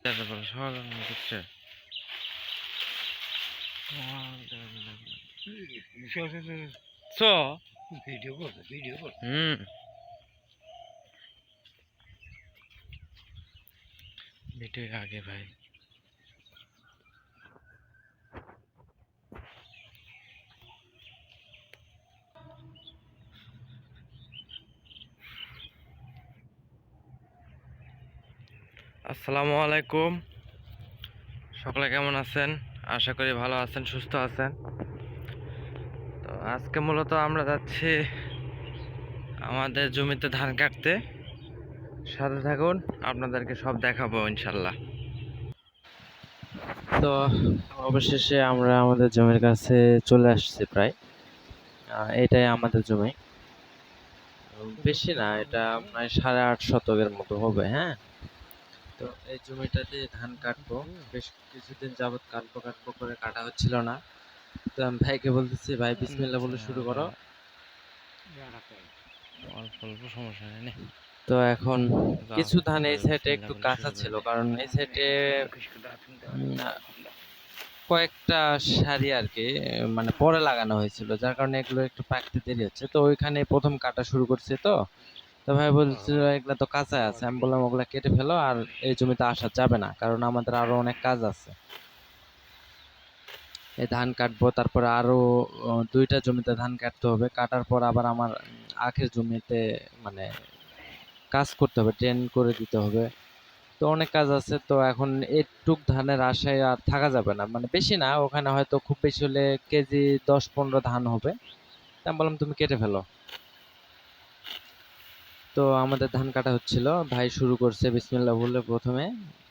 চারটে বলে সকাল দিচ্ছে চ ভিডিও করবে ভিডিও করবে ভিডিও আগে ভাই আসসালামু আলাইকুম। সকলে কেমন আছেন? আশা করি ভালো আছেন, সুস্থ আছেন। তো আজকে মূলত আমরা যাচ্ছি আমাদের জমিতে ধান কাটতে। সাথে থাকুন, আপনাদেরকে সব দেখাবো ইনশাল্লাহ। তো অবশেষে আমরা আমাদের জমির কাছে চলে আসছি প্রায়। এটাই আমাদের জমি, বেশি না, এটা প্রায় 8.5 শতকের মতো হবে। হ্যাঁ, তো এই জমিটাতে ধান কাটবো। বেশ কিছুদিন যাবত কাটবো কাটবো করে কাটা হচ্ছিল না। তো আমি ভাইকে বলতেছি, ভাই বিসমিল্লাহ বলে শুরু করো। অল্প অল্প সমস্যা নেই। তো এখন কিছু ধান এই সাইডে একটু কাঁচা ছিল, কারণ এই সাইডে কয়েকটা সারি আর কি মানে পরে লাগানো হয়েছিল, যার কারণে এগুলো একটু পাকতে দেরি হচ্ছে। তো ওইখানে প্রথম কাটা শুরু করছে। তো ভাই বলছিল এগুলা তো কাঁচা আছে। আমি বললাম ওগুলা কেটে ফেলো, আর এই জমিতে আসা যাবে না, কারণ আমাদের আরো অনেক কাজ আছে। এই ধান কাটবো, তারপরে আরো 2টা জমিতে ধান কাটতে হবে। কাটার পর আবার আমার আখের জমিতে মানে কাজ করতে হবে, ট্রেন করে দিতে হবে। তো অনেক কাজ আছে। তো এখন এইটুক ধানের আশায় আর থাকা যাবে না, মানে বেশি না, ওখানে হয়তো খুব বেশি হলে কেজি 10-15 ধান হবে। তা আমি বললাম তুমি কেটে ফেলো। তো আমাদের ধান কাটা হচ্ছিল, ভাই শুরু করছে বিসমিল্লাহ বলে প্রথমে।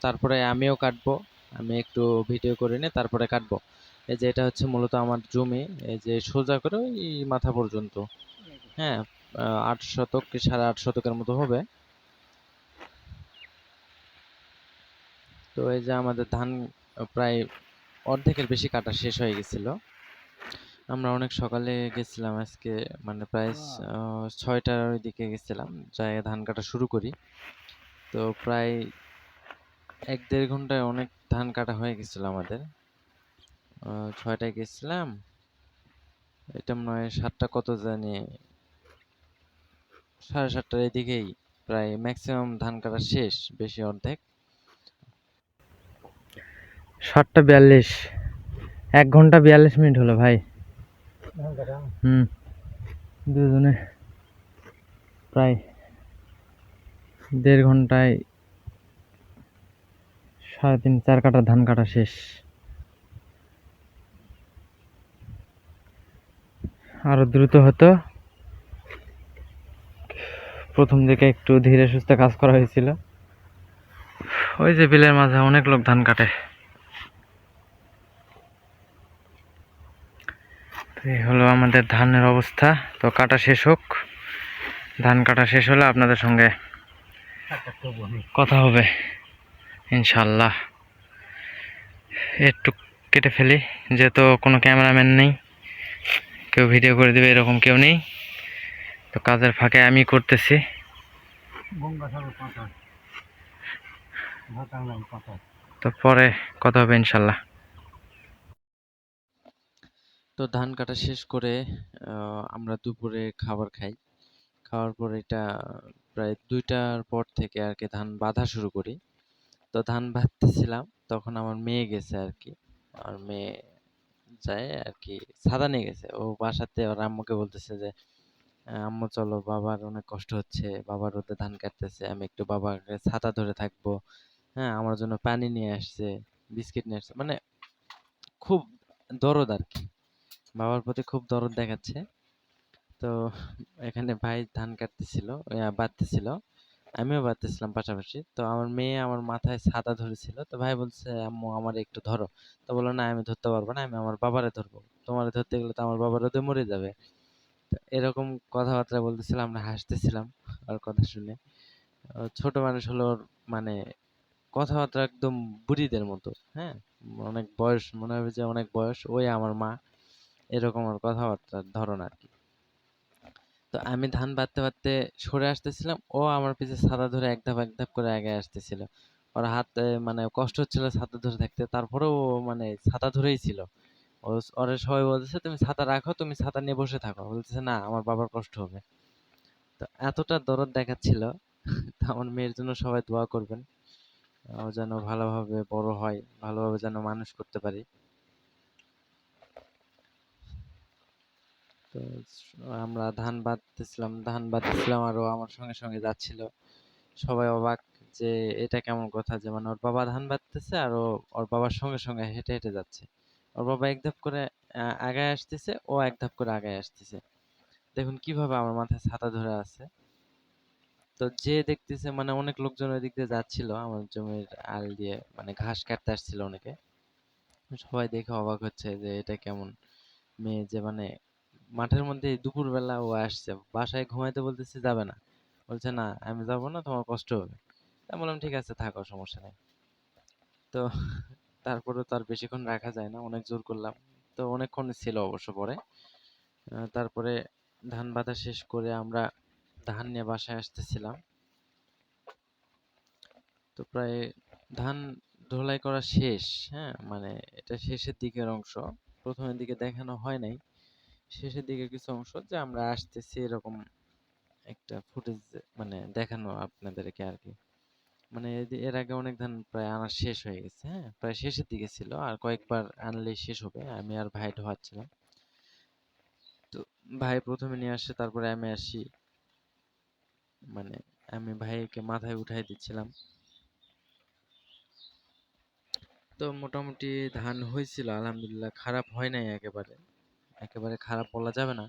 তারপরে আমিও কাটবো, আমি একটু ভিডিও করে নিয়ে তারপরে কাটবো। এই যে এটা হচ্ছে মূলত আমার জমি, এই যে সোজা করে ওই মাথা পর্যন্ত। হ্যাঁ, 8 শতক কি 8.5 শতকের মতো হবে। তো এই যে আমাদের ধান প্রায় অর্ধেকের বেশি কাটা শেষ হয়ে গেছিল। আমরা অনেক সকালে গেছিলাম আজকে, মানে প্রায় 6টার ওই দিকে গেছিলাম, যাই ধান কাটা শুরু করি। তো প্রায় 1-1.5 ঘন্টায় অনেক ধান কাটা হয়ে গেছিল আমাদের। 6টায় গেছিলাম, এটা মনে হয় 7টা কত জানি, 7:30টার এদিকেই প্রায় ম্যাক্সিমাম ধান কাটা শেষ, বেশি অর্ধেক। 7টা 42, 1 ঘন্টা 42 মিনিট হলো ভাই। দুজনে প্রায় 1.5 ঘন্টায় 3.5-4 কাটা ধান কাটা শেষ। আরো দ্রুত হতো, প্রথম দিকে একটু ধীরে সুস্থে কাজ করা হয়েছিল। ওই যে বিলের মাঝে অনেক লোক ধান কাটে। এই হলো আমাদের ধানের অবস্থা। তো কাটা শেষ হোক, ধান কাটা শেষ হলে আপনাদের সঙ্গে কথা হবে ইনশাল্লাহ। একটু কেটে ফেলি, যেহেতু কোনো ক্যামেরাম্যান নেই, কেউ ভিডিও করে দেবে এরকম কেউ নেই। তো কাজের ফাঁকে আমি করতেছি। তো পরে কথা হবে ইনশাল্লাহ। তো ধান কাটা শেষ করে আমরা দুপুরে খাবার খাই। খাওয়ার পর এটা প্রায় 2টার পর থেকে আর কি ধান বাঁধা শুরু করি। তো ধান বাঁধতেছিলাম, তখন আমার মেয়ে গেছে আর কি। আর মেয়ে যায় আর কি, ছাতা নিয়ে গেছে ও বাসাতে। ওর আম্মুকে বলতেছে যে আম্মু চলো, বাবার অনেক কষ্ট হচ্ছে, বাবার রোদে ধান কাটতেছে, আমি একটু বাবাকে ছাতা ধরে থাকবো। হ্যাঁ, আমার জন্য পানি নিয়ে আসছে, বিস্কিট নিয়ে আসছে, মানে খুব দরদ আর কি, বাবার প্রতি খুব দরদ দেখাচ্ছে। তো এখানে ভাই ধান কাটতেছিল, বাঁধতেছিল, আমিও বাঁধতেছিলাম পাশাপাশি। তো আমার মেয়ে আমার মাথায় ছাতা ধরেছিল, তো ভাই বলছে আম্মু আমার একটু ধরো। তো বললো না, আমি ধরতে পারবো না, আমি আমার বাবারে ধরবো, তোমারে ধরতে গেলে তো আমার বাবা রোদে মরে যাবে। তো এরকম কথাবার্তা বলতেছিলাম, আমরা হাসতেছিলাম ওর কথা শুনে। ছোট মানুষ হলো ওর, মানে কথাবার্তা একদম বুড়িদের মতো। হ্যাঁ, অনেক বয়স, মনে হবে যে অনেক বয়স, ওই আমার মা, এরকম ওর কথাবার্তার ধরন আর কি। তো আমি ধান বাঁধতে বাঁধতে সরে আসতেছিলাম, ও আমার পিছে ছাতা ধরে এক ধাপ করে আগে আসতেছিল। ওর হাতে মানে কষ্ট হচ্ছিল ছাতা ধরে থাকতে, তারপরেও ও মানে ছাতা ধরেই ছিল। ওরে সবাই বলতেছে তুমি ছাতা রাখো, তুমি ছাতা নিয়ে বসে থাকো, বলতেছে না আমার বাবার কষ্ট হবে। তো এতটা দরদ দেখাচ্ছিল। তো আমার মেয়ের জন্য সবাই দোয়া করবেন, ও যেন ভালোভাবে বড় হয়, ভালোভাবে যেন মানুষ করতে পারি। তো আমরা ধান বাঁধতেছিলাম আর ও আমার সঙ্গে সঙ্গে যাচ্ছিল। সবাই অবাক যে এটা কেমন কথা, যে মানে ওর বাবা ধান বাঁধতেছে আর ও ওর বাবার সঙ্গে সঙ্গে হেঁটে হেঁটে যাচ্ছে। ওর বাবা এক ধাপ করে আগায় আসতেছে, ও এক ধাপ করে আগায় আসতেছে। দেখুন কিভাবে আমার মাথায় ছাতা ধরে আছে। তো যে দেখতেছে মানে অনেক লোকজন ওই দিক দিয়ে যাচ্ছিল আমার জমির আল দিয়ে, মানে ঘাস কাটতে আসছিল অনেকে। সবাই দেখে অবাক হচ্ছে যে এটা কেমন মেয়ে, যে মানে মাঠের মধ্যে দুপুরবেলা ও আসছে, বাসায় ঘুমাইতে বলতেছি যাবে না, বলছে না আমি যাবো না, তোমার কষ্ট হবে। আমি বললাম ঠিক আছে থাকো, সমস্যা নেই। তো তারপরে তো আর বেশিক্ষণ রাখা যায় না, অনেক জোর করলাম। তো অনেকক্ষণ ছিল অবশ্য পরে। তারপরে ধান বাঁধা শেষ করে আমরা ধান নিয়ে বাসায় আসতেছিলাম। তো প্রায় ধান ঢোলাই করা শেষ। হ্যাঁ, মানে এটা শেষের দিকের অংশ, প্রথমের দিকে দেখানো হয় নাই। শেষের দিকে কিছু অংশ যে আমরা আসতেছি এরকম একটা ফুটেজ মানে দেখানো আপনাদেরকে আর কি। মানে এর আগে অনেক ধান প্রায় আনা শেষ হয়ে গেছে, হ্যাঁ প্রায় শেষের দিকে ছিল, আর কয়েকবার আনলেই শেষ হবে। আমি আর ভাই ঢোয়াচ্ছিলাম। তো ভাই প্রথমে নিয়ে আসে, তারপরে আমি আসি। মানে আমি ভাইকে মাথায় উঠাই দিচ্ছিলাম। তো মোটামুটি ধান হয়েছিল আলহামদুলিল্লাহ, খারাপ হয় নাই একেবারে। একেবারে খারাপ বলা যাবে না।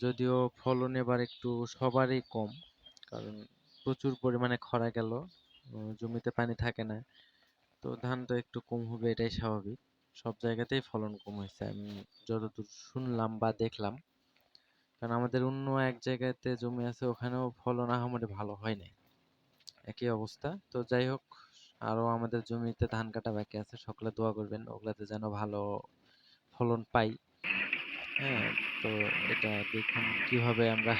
যদিও ফলন এবার একটু সবারই কম, কারণ প্রচুর পরিমাণে খরা গেল, জমিতে পানি থাকে না। তো ধান তো একটু কম হবে, এটাই স্বাভাবিক। সব জায়গাতেই ফলন কম হয়েছে আমি যতদূর শুনলাম বা দেখলাম। কারণ আমাদের অন্য এক জায়গাতে জমি আছে, ওখানেও ফলন আহামরি ভালো হয় নাই, একই অবস্থা। তো যাই হোক, আরো আমাদের জমিতে ধান কাটা বাকি আছে, সকলে দোয়া করবেন ওগুলাতে যেন ভালো ফলন পাই। হ্যাঁ, তো এটা দেখুন কিভাবে আমরা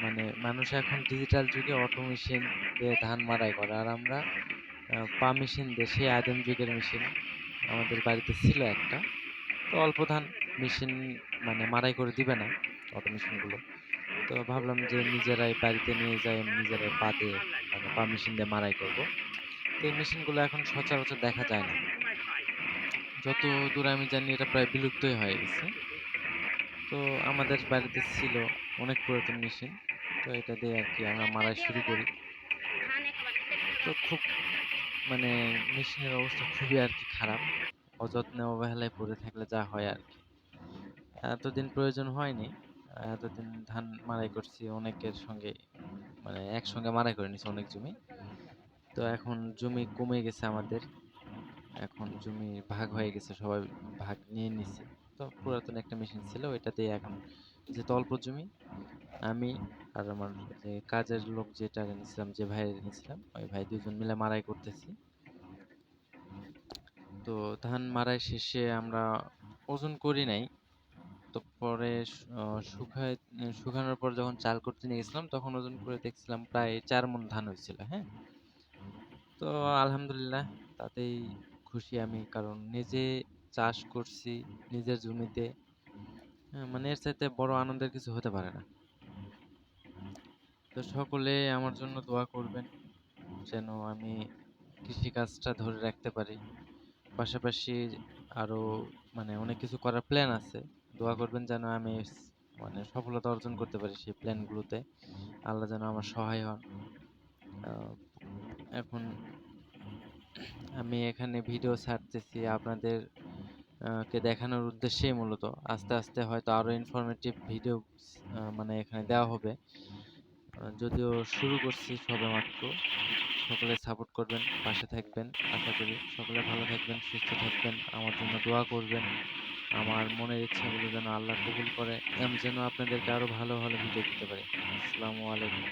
মানে মানুষ এখন ডিজিটাল যুগে অটো মেশিন দিয়ে ধান মাড়াই করে, আর আমরা পা মেশিন দিয়ে, সেই আদিম যুগের মেশিন আমাদের বাড়িতে ছিল একটা। তো অল্প ধান মেশিন মানে মাড়াই করে দিবে না অটো মেশিন গুলো। তো ভাবলাম যে নিজেরাই বাড়িতে নিয়ে যাই, নিজেরাই পা দিয়ে মানে পা মেশিন দিয়ে মাড়াই করব। তো এই মেশিন গুলো এখন সচরাচর দেখা যায় না, যত দূর আমি জানি এটা প্রায় বিলুপ্তই হয়ে গেছে। তো আমাদের বাড়িতে ছিল অনেক পুরাতন মেশিন, তো এটা দিয়ে আর কি আমরা মাড়াই শুরু করি। তো খুব মানে মেশিনের অবস্থা খুবই আর কি খারাপ, অযত্নে অবহেলায় পড়ে থাকলে যা হয় আর কি। এতদিন প্রয়োজন হয়নি, এতদিন ধান মাড়াই করছি অনেকের সঙ্গে, মানে একসঙ্গে মাড়াই করে নিছি অনেক জমি। তো এখন জমি কমে গেছে আমাদের, এখন জমি ভাগ হয়ে গেছে, সবাই ভাগ নিয়ে নিছে। তো পুরাতন একটা মেশিন ছিল, ওইটা দিয়ে এখন যেহেতু অল্প জমি, আমি আর আমার যে কাজের লোক যেটা নিছিলাম, যে ভাই নিছিলাম, ওই ভাই দুজন মিলে মাড়াই করতেছি। তো ধান মাড়াই শেষে আমরা ওজন করি নাই। তো পরে শুকানোর পর যখন চাল করতে নিয়ে গেছিলাম, তখন ওজন করে দেখছিলাম প্রায় 4 মণ ধান হয়েছিল। হ্যাঁ, তো আলহামদুলিল্লাহ, তাতেই খুশি আমি, কারণ নিজে চাষ করছি নিজের জমিতে। হ্যাঁ, মানে এর চাইতে বড় আনন্দের কিছু হতে পারে না। তো সকলে আমার জন্য দোয়া করবেন যেন আমি কৃষিকাজটা ধরে রাখতে পারি। পাশাপাশি আরো মানে অনেক কিছু করার প্ল্যান আছে। দোয়া করবেন যেন আমি মানে সফলতা অর্জন করতে পারি সেই প্ল্যানগুলোতে। আল্লাহ যেন আমার সহায় হন। আহ, এখন আমি এখানে ভিডিও ছাড়তেছি আপনাদের কে দেখানোর উদ্দেশ্যেই মূলত। আস্তে আস্তে হয়তো আরো ইনফরমেটিভ ভিডিও মানে এখানে দেওয়া হবে। যদিও শুরু করছি সবেমাত্র। সকলে সাপোর্ট করবেন, পাশে থাকবেন। আশা করি সকলে ভালো থাকবেন, সুস্থ থাকবেন, আমার জন্য দোয়া করবেন। আমার মনের ইচ্ছাগুলো যেন আল্লাহ কবুল করে, আমি যেন আপনাদেরকে আরো ভালো ভালো ভিডিও দিতে পারি। আসসালামু আলাইকুম।